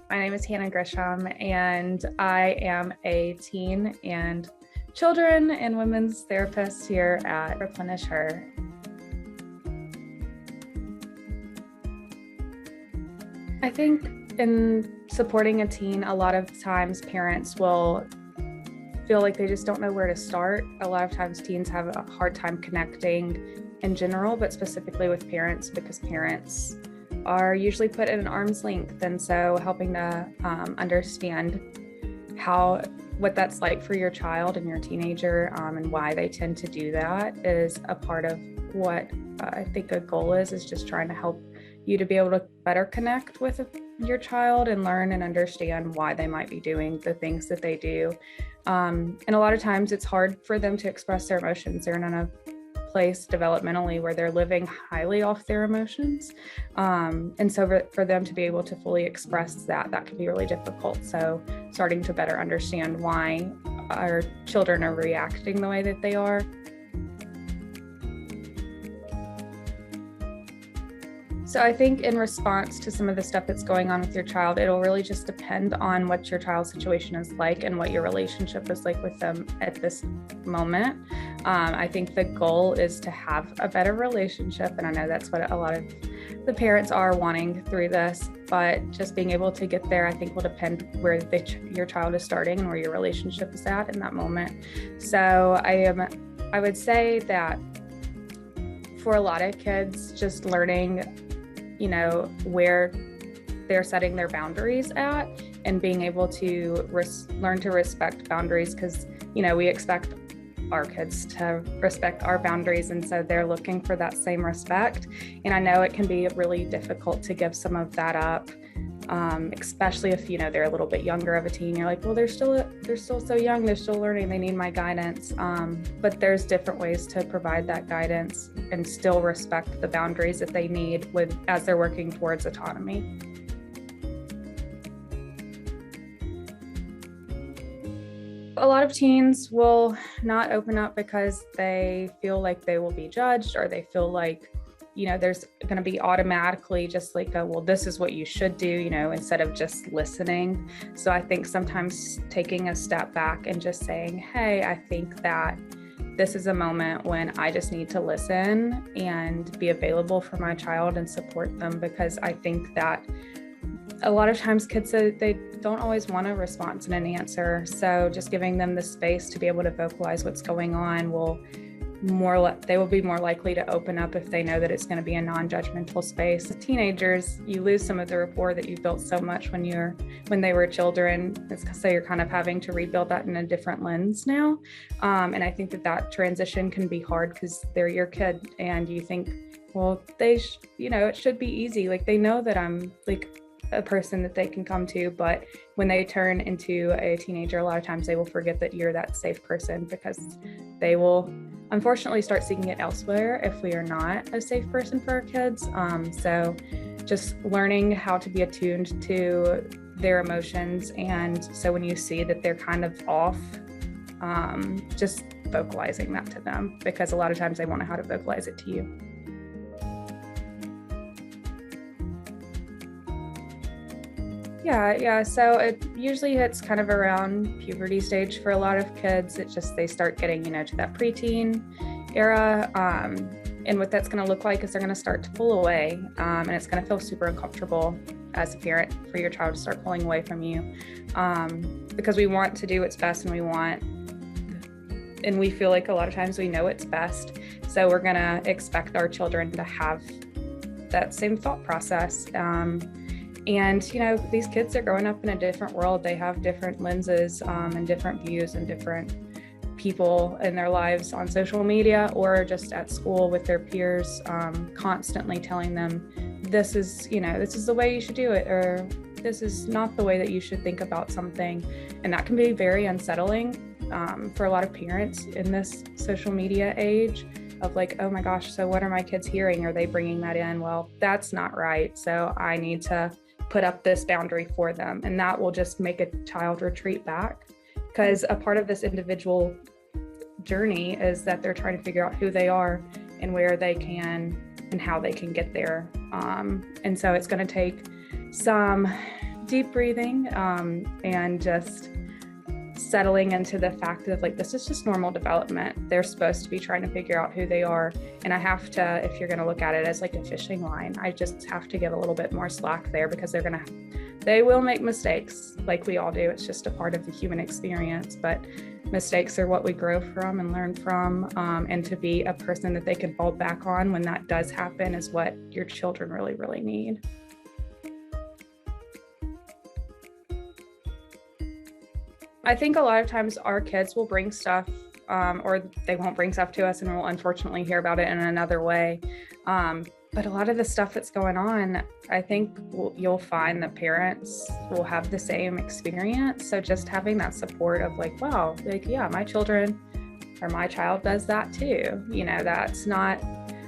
My name is Hannah Grisham, and I am a teen and children and women's therapist here at Replenish Her. I think in supporting a teen, a lot of times parents will feel like they just don't know where to start. A lot of times teens have a hard time connecting in general, but specifically with parents, because parents are usually put at an arm's length. And so helping to understand what that's like for your child and your teenager, and why they tend to do that is a part of what I think a goal is just trying to help you to be able to better connect with your child and learn and understand why they might be doing the things that they do. And a lot of times it's hard for them to express their emotions. They're in a place developmentally where they're living highly off their emotions. And so for them to be able to fully express that can be really difficult. So starting to better understand why our children are reacting the way that they are. So I think in response to some of the stuff that's going on with your child, it'll really just depend on what your child's situation is like and what your relationship is like with them at this moment. I think the goal is to have a better relationship, and I know that's what a lot of the parents are wanting through this, but just being able to get there, I think, will depend where your child is starting and where your relationship is at in that moment. So I would say that for a lot of kids, just learning where they're setting their boundaries at and being able to learn to respect boundaries, because, we expect our kids to respect our boundaries. And so they're looking for that same respect. And I know it can be really difficult to give some of that up, especially if, they're a little bit younger of a teen. You're like, well, they're still so young. They're still learning. They need my guidance. But there's different ways to provide that guidance and still respect the boundaries that they need as they're working towards autonomy. A lot of teens will not open up because they feel like they will be judged, or they feel like, there's going to be automatically just like well, this is what you should do, instead of just listening. So I think sometimes taking a step back and just saying, hey, I think that this is a moment when I just need to listen and be available for my child and support them, because I think that a lot of times kids, they don't always want a response and an answer. So just giving them the space to be able to vocalize what's going on they will be more likely to open up if they know that it's going to be a non-judgmental space. With teenagers, you lose some of the rapport that you built so much when they were children. So you're kind of having to rebuild that in a different lens now. And I think that transition can be hard because they're your kid and you think, well, it should be easy. Like, they know that I'm like a person that they can come to, but when they turn into a teenager, a lot of times they will forget that you're that safe person, because they will unfortunately start seeking it elsewhere if we are not a safe person for our kids. So just learning how to be attuned to their emotions, and so when you see that they're kind of off, just vocalizing that to them, because a lot of times they won't know how to vocalize it to you. Yeah. So it usually hits kind of around puberty stage for a lot of kids. It's just they start getting, to that preteen era. And what that's going to look like is they're going to start to pull away. And it's going to feel super uncomfortable as a parent for your child to start pulling away from you. Because we want to do what's best, and we feel like a lot of times we know what's best. So we're going to expect our children to have that same thought process. And, these kids are growing up in a different world. They have different lenses and different views and different people in their lives on social media or just at school with their peers, constantly telling them, this is the way you should do it, or this is not the way that you should think about something. And that can be very unsettling for a lot of parents in this social media age of like, oh my gosh, so what are my kids hearing? Are they bringing that in? Well, that's not right. So I need to put up this boundary for them. And that will just make a child retreat back, because a part of this individual journey is that they're trying to figure out who they are and where they can and how they can get there. And so it's going to take some deep breathing, and just settling into the fact of like, this is just normal development. They're supposed to be trying to figure out who they are. And I have to, if you're going to look at it as like a fishing line, I just have to give a little bit more slack there, because they will make mistakes like we all do. It's just a part of the human experience, but mistakes are what we grow from and learn from. And to be a person that they can fall back on when that does happen is what your children really, really need. I think a lot of times our kids will bring stuff, or they won't bring stuff to us, and we'll unfortunately hear about it in another way. But a lot of the stuff that's going on, I think you'll find that parents will have the same experience. So just having that support of like, wow, like, yeah, my children or my child does that too. You know, that's not,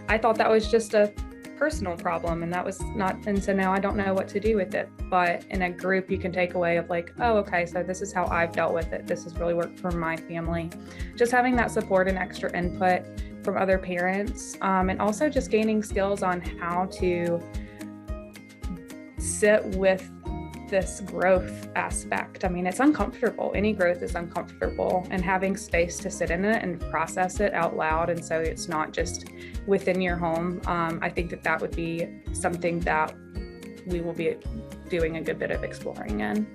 I thought that was just a personal problem, and that was not, and so now I don't know what to do with it. But in a group, you can take away of like, oh, okay, so this is how I've dealt with it. This has really worked for my family. Just having that support and extra input from other parents, and also just gaining skills on how to sit with this growth aspect. I mean, it's uncomfortable. Any growth is uncomfortable, and having space to sit in it and process it out loud. And so it's not just within your home. I think that would be something that we will be doing a good bit of exploring in.